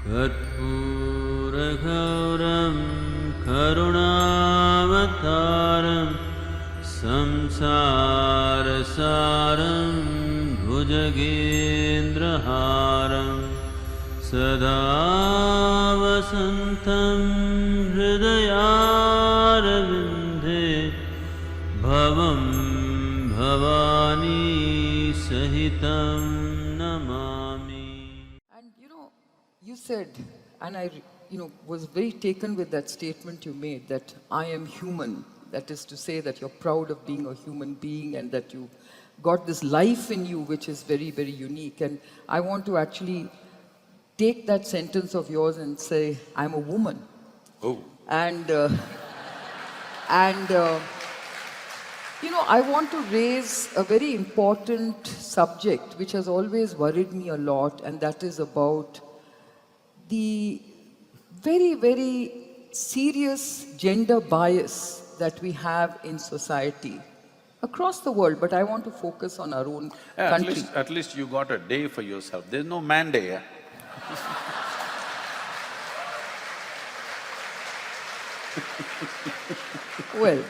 कर्पूरगौरं करुणावतारं संसारसारं भुजगेन्द्रहारं सदा वसन्तं हृदयारविन्दे भवं भवानी सहितं Namami. And you said, and I was very taken with that statement you made, that I am human. That is to say that you're proud of being a human being and that you got this life in you which is very, very unique. And I want to actually take that sentence of yours and say, I'm a woman. Oh. And, I want to raise a very important subject which has always worried me a lot, and that is about the very, very serious gender bias that we have in society across the world, but I want to focus on our own country. At least you got a day for yourself. There's no man day, eh? Well,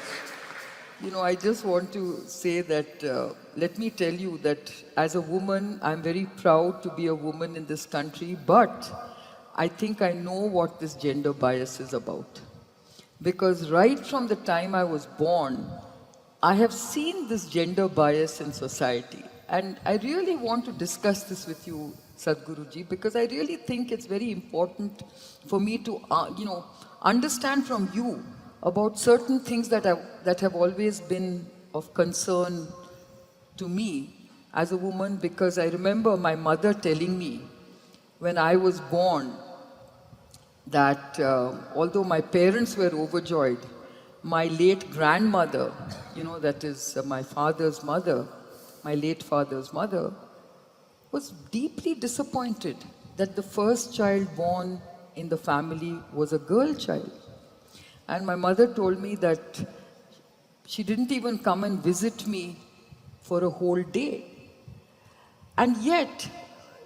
I just want to say that, let me tell you that as a woman, I'm very proud to be a woman in this country, but I think I know what this gender bias is about. Because right from the time I was born, I have seen this gender bias in society. And I really want to discuss this with you, Sadhguruji, because I really think it's very important for me to, understand from you about certain things that have always been of concern to me as a woman, because I remember my mother telling me when I was born that although my parents were overjoyed, my late grandmother, that is my father's mother, my late father's mother, was deeply disappointed that the first child born in the family was a girl child. And my mother told me that she didn't even come and visit me for a whole day. And yet,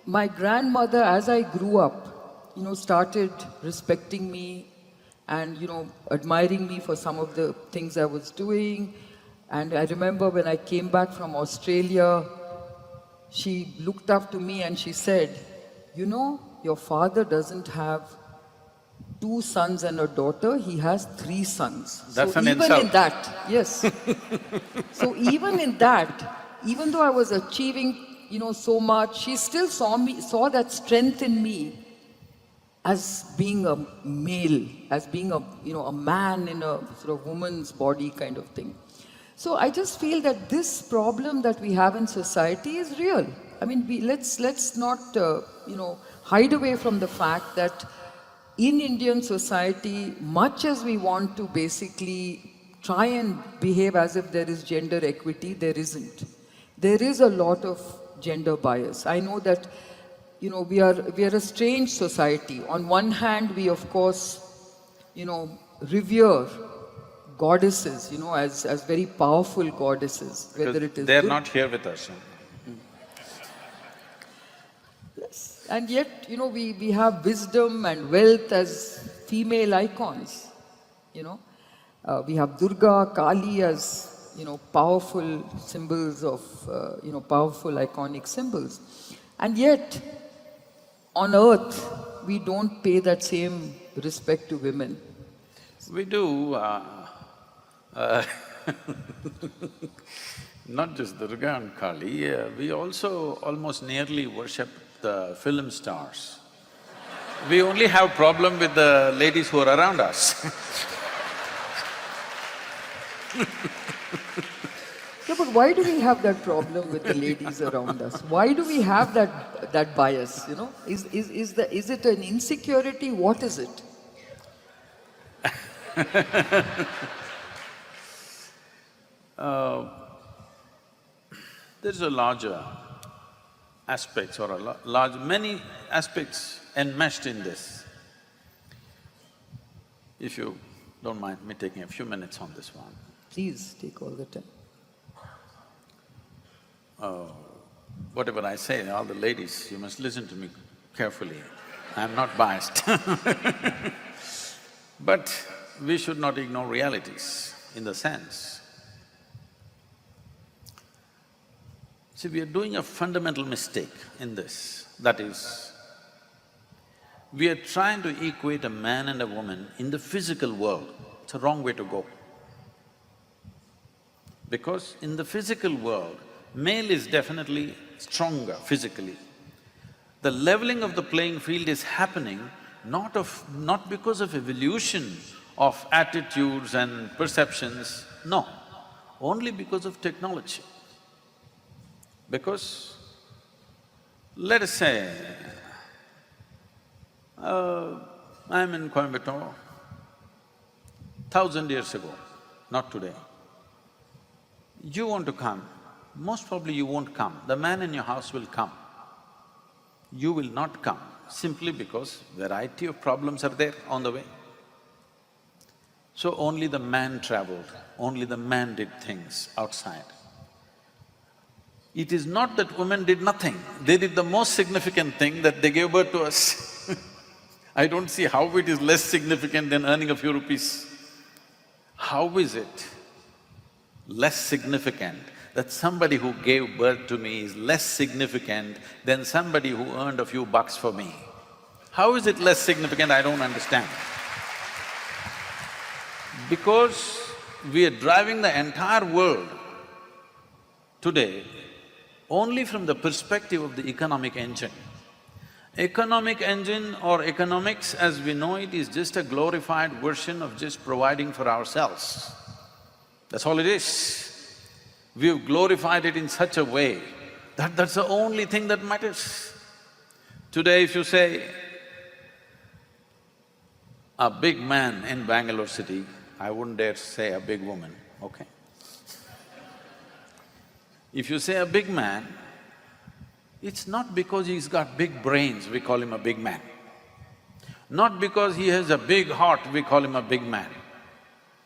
my grandmother, as I grew up, started respecting me and, admiring me for some of the things I was doing. And I remember when I came back from Australia, she looked up to me and she said, your father doesn't have 2 sons and a daughter, he has 3 sons. That's so an even insult. in that, yes. So even in that, even though I was achieving, so much, she still saw that strength in me as being a male, as being a man in a sort of woman's body kind of thing. So I just feel that this problem that we have in society is real. I mean, let's not hide away from the fact that in Indian society, much as we want to basically try and behave as if there is gender equity, there isn't. There is a lot of gender bias. I know that we are a strange society. On one hand, we of course revere goddesses, as very powerful goddesses, whether it is they're good. not here with us. Yes. And yet, we have wisdom and wealth as female icons. We have Durga, Kali as powerful symbols of powerful iconic symbols. And yet, on earth, we don't pay that same respect to women. We do, not just Durga and Kali, we also almost nearly worship the film stars. We only have problem with the ladies who are around us. Yeah, but why do we have that problem with the ladies around us? Why do we have that bias, Is it an insecurity? What is it? There's a larger aspects or many aspects enmeshed in this. If you don't mind me taking a few minutes on this one. Please take all the time. Whatever I say, all the ladies, you must listen to me carefully. I'm not biased. But we should not ignore realities in the sense, see, we are doing a fundamental mistake in this. That is, we are trying to equate a man and a woman in the physical world. It's a wrong way to go. Because in the physical world, male is definitely stronger physically. The leveling of the playing field is happening not because of evolution of attitudes and perceptions, no, only because of technology. Because, let us say, I'm in Coimbatore, 1,000 years ago, not today. You want to come, most probably you won't come, the man in your house will come. You will not come simply because variety of problems are there on the way. So only the man traveled, only the man did things outside. It is not that women did nothing, they did the most significant thing, that they gave birth to us. I don't see how it is less significant than earning a few rupees. How is it less significant that somebody who gave birth to me is less significant than somebody who earned a few bucks for me? How is it less significant? I don't understand. Because we are driving the entire world today only from the perspective of the economic engine. Economic engine or economics as we know it is just a glorified version of just providing for ourselves. That's all it is. We've glorified it in such a way that that's the only thing that matters. Today if you say, a big man in Bangalore city, I wouldn't dare say a big woman, okay? If you say a big man, it's not because he's got big brains, we call him a big man. Not because he has a big heart, we call him a big man.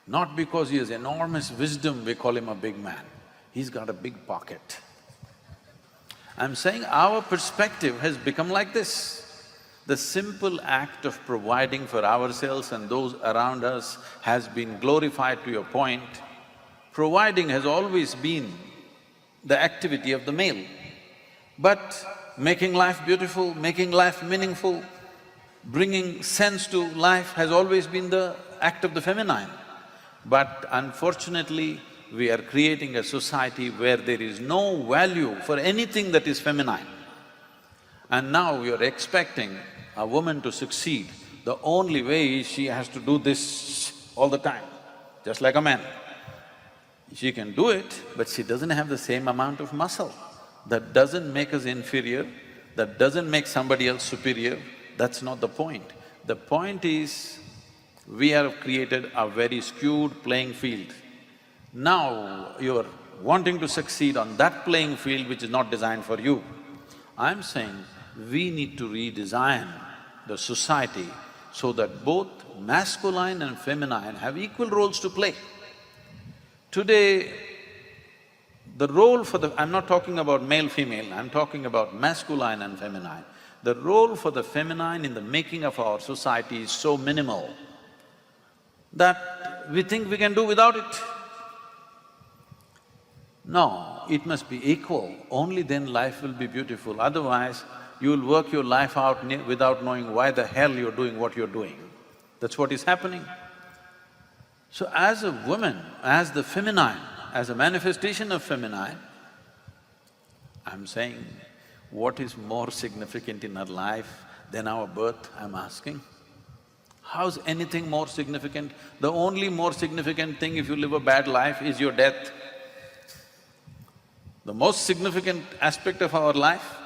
Not because he has enormous wisdom, we call him a big man. He's got a big pocket. I'm saying our perspective has become like this. The simple act of providing for ourselves and those around us has been glorified to a point. Providing has always been the activity of the male. But making life beautiful, making life meaningful, bringing sense to life has always been the act of the feminine. But unfortunately, we are creating a society where there is no value for anything that is feminine. And now we are expecting a woman to succeed. The only way is she has to do this all the time, just like a man. She can do it, but she doesn't have the same amount of muscle. That doesn't make us inferior, that doesn't make somebody else superior, that's not the point. The point is, we have created a very skewed playing field. Now you're wanting to succeed on that playing field which is not designed for you. I'm saying we need to redesign the society so that both masculine and feminine have equal roles to play. Today, the role for the… I'm not talking about male-female, I'm talking about masculine and feminine. The role for the feminine in the making of our society is so minimal that we think we can do without it. No, it must be equal, only then life will be beautiful, otherwise you'll work your life out without knowing why the hell you're doing what you're doing. That's what is happening. So as a woman, as the feminine, as a manifestation of feminine, I'm saying, what is more significant in our life than our birth, I'm asking? How's anything more significant? The only more significant thing if you live a bad life is your death. The most significant aspect of our life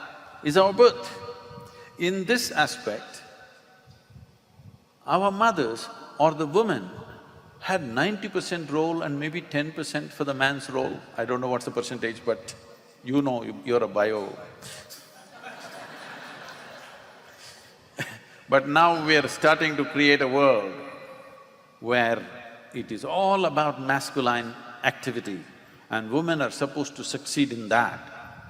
is our birth. In this aspect, our mothers or the women had 90% role and maybe 10% for the man's role. I don't know what's the percentage, but you know, you're a bio. But now we are starting to create a world where it is all about masculine activity and women are supposed to succeed in that.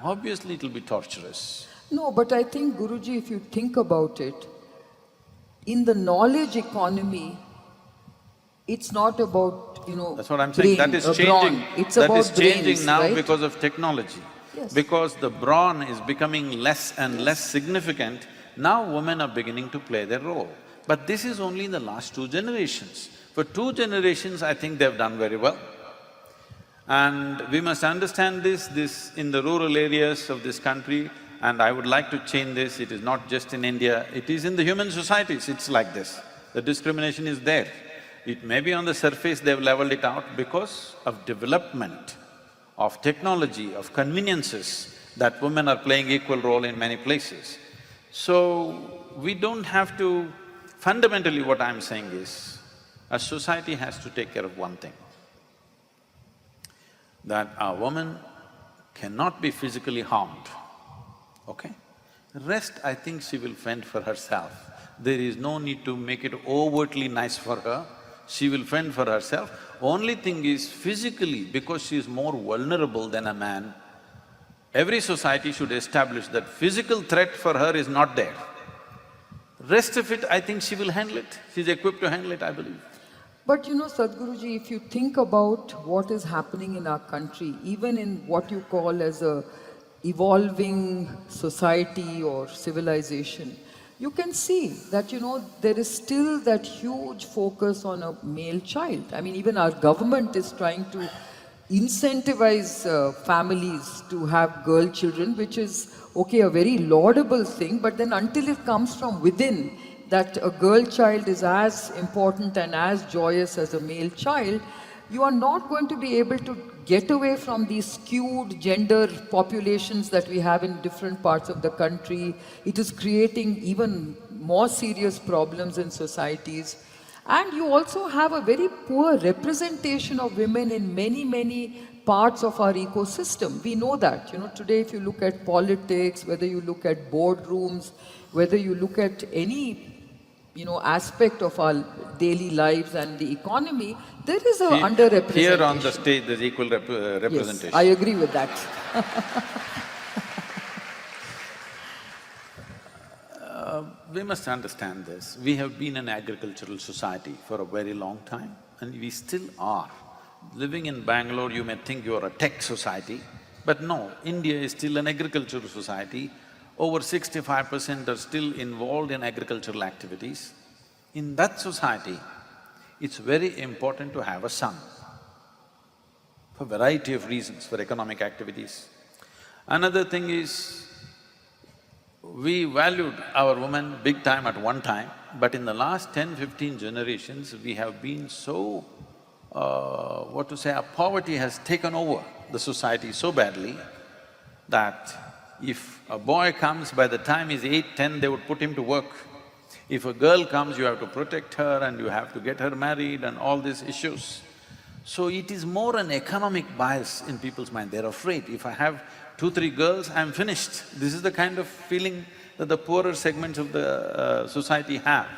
Obviously it'll be torturous. No, but I think, Guruji, if you think about it, in the knowledge economy, it's not about, That's what I'm saying, brain, that is brawn. changing. It's That about is changing brains, now right? because of technology. Yes. Because the brawn is becoming less and less significant, now women are beginning to play their role. But this is only in the last 2 generations. For 2 generations, I think they've done very well. And we must understand this in the rural areas of this country, and I would like to change this. It is not just in India, it is in the human societies, it's like this. The discrimination is there. It may be on the surface they've leveled it out because of development, of technology, of conveniences, that women are playing equal role in many places. So, we don't have to… Fundamentally what I'm saying is, a society has to take care of one thing, that a woman cannot be physically harmed, okay? Rest, I think she will fend for herself. There is no need to make it overtly nice for her, she will fend for herself. Only thing is, physically, because she is more vulnerable than a man, every society should establish that physical threat for her is not there. Rest of it, I think she will handle it. She's equipped to handle it, I believe. But Sadhguruji, if you think about what is happening in our country, even in what you call as a evolving society or civilization, you can see that, there is still that huge focus on a male child. I mean, even our government is trying to incentivize families to have girl children, which is, okay, a very laudable thing, but then until it comes from within, that a girl child is as important and as joyous as a male child, you are not going to be able to get away from these skewed gender populations that we have in different parts of the country. It is creating even more serious problems in societies. And you also have a very poor representation of women in many parts of our ecosystem. We know that, today if you look at politics, whether you look at boardrooms, whether you look at any aspect of our daily lives and the economy, there is a underrepresentation. Here on the stage, there's equal representation. Yes, I agree with that. We must understand this. We have been an agricultural society for a very long time, and we still are. Living in Bangalore, you may think you're a tech society, but no, India is still an agricultural society. Over 65% are still involved in agricultural activities. In that society, it's very important to have a son, for a variety of reasons, for economic activities. Another thing is, we valued our women big time at one time, but in the last 10-15 generations, we have been so… our poverty has taken over the society so badly that if a boy comes, by the time he's 8, 10, they would put him to work. If a girl comes, you have to protect her and you have to get her married and all these issues. So it is more an economic bias in people's mind. They're afraid, if I have 2-3 girls, I'm finished. This is the kind of feeling that the poorer segments of the society have.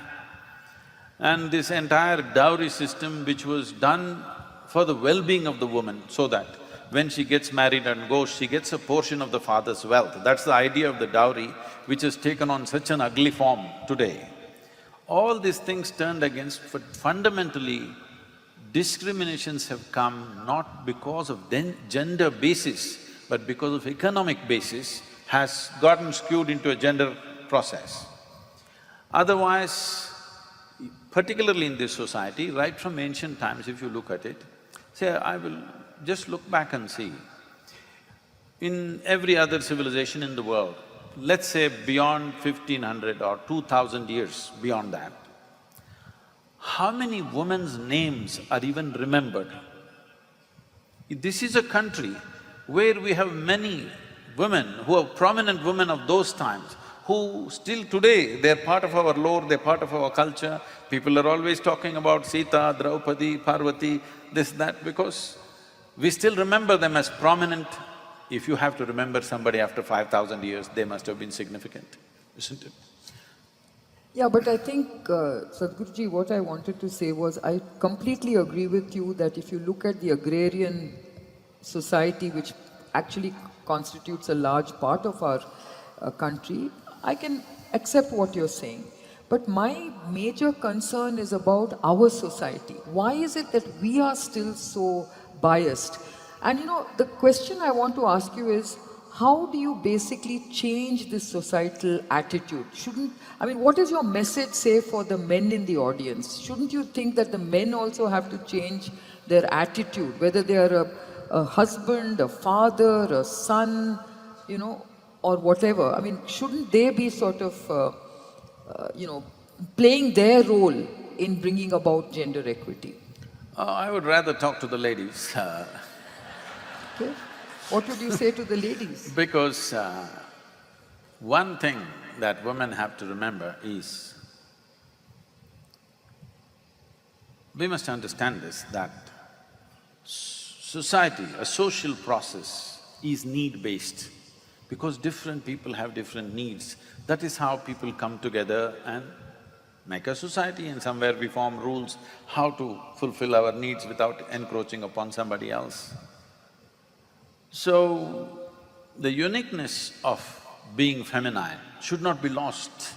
And this entire dowry system, which was done for the well-being of the woman, so that when she gets married and goes, she gets a portion of the father's wealth. That's the idea of the dowry, which has taken on such an ugly form today. All these things turned against, but fundamentally, discriminations have come not because of gender basis, but because of economic basis, has gotten skewed into a gender process. Otherwise, particularly in this society, right from ancient times, if you look at it, say, I will just look back and see. In every other civilization in the world, let's say beyond 1500 or 2000 years beyond that, how many women's names are even remembered? This is a country where we have many women who are prominent women of those times, who still today, they're part of our lore, they're part of our culture. People are always talking about Sita, Draupadi, Parvati, this, that, because we still remember them as prominent. If you have to remember somebody after 5,000 years, they must have been significant, isn't it? Yeah, but I think, Sadhguruji, what I wanted to say was, I completely agree with you that if you look at the agrarian society, which actually constitutes a large part of our country, I can accept what you're saying. But my major concern is about our society. Why is it that we are still so biased? And the question I want to ask you is, how do you basically change this societal attitude? What is your message, say, for the men in the audience? Shouldn't you think that the men also have to change their attitude, whether they are a husband, a father, a son, or whatever? Shouldn't they be sort of, playing their role in bringing about gender equity? I would rather talk to the ladies. Okay. What would you say to the ladies? Because one thing that women have to remember is, we must understand this, that society, a social process is need-based, because different people have different needs. That is how people come together and make a society, and somewhere we form rules how to fulfill our needs without encroaching upon somebody else. So, the uniqueness of being feminine should not be lost.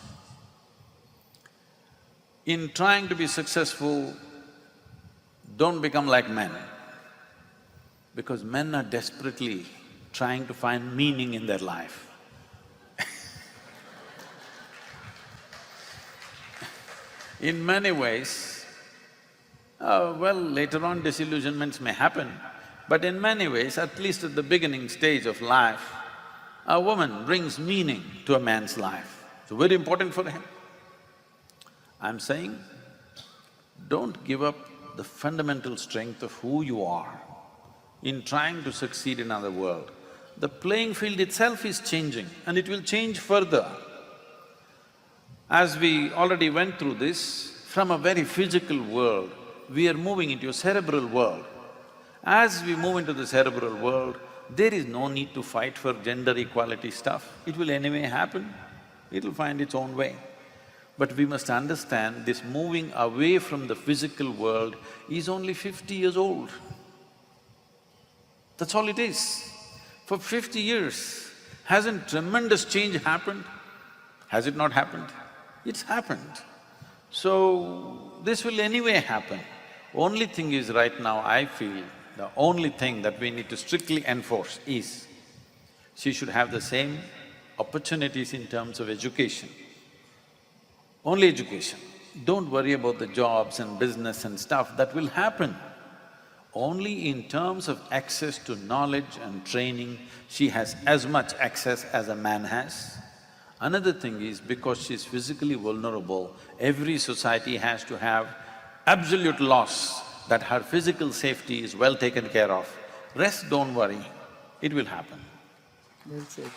In trying to be successful, don't become like men, because men are desperately trying to find meaning in their life. In many ways, later on disillusionments may happen, but in many ways, at least at the beginning stage of life, a woman brings meaning to a man's life. It's very important for him. I'm saying, don't give up the fundamental strength of who you are in trying to succeed in another world. The playing field itself is changing, and it will change further. As we already went through this, from a very physical world, we are moving into a cerebral world. As we move into the cerebral world, there is no need to fight for gender equality stuff. It will anyway happen, it'll find its own way. But we must understand this moving away from the physical world is only 50 years old. That's all it is. For 50 years, hasn't tremendous change happened? Has it not happened? It's happened. So, this will anyway happen. Only thing is, right now I feel, the only thing that we need to strictly enforce is, she should have the same opportunities in terms of education. Only education. Don't worry about the jobs and business and stuff, that will happen. Only in terms of access to knowledge and training, she has as much access as a man has. Another thing is, because she's physically vulnerable, every society has to have absolute laws that her physical safety is well taken care of. Rest, don't worry, it will happen. Well said.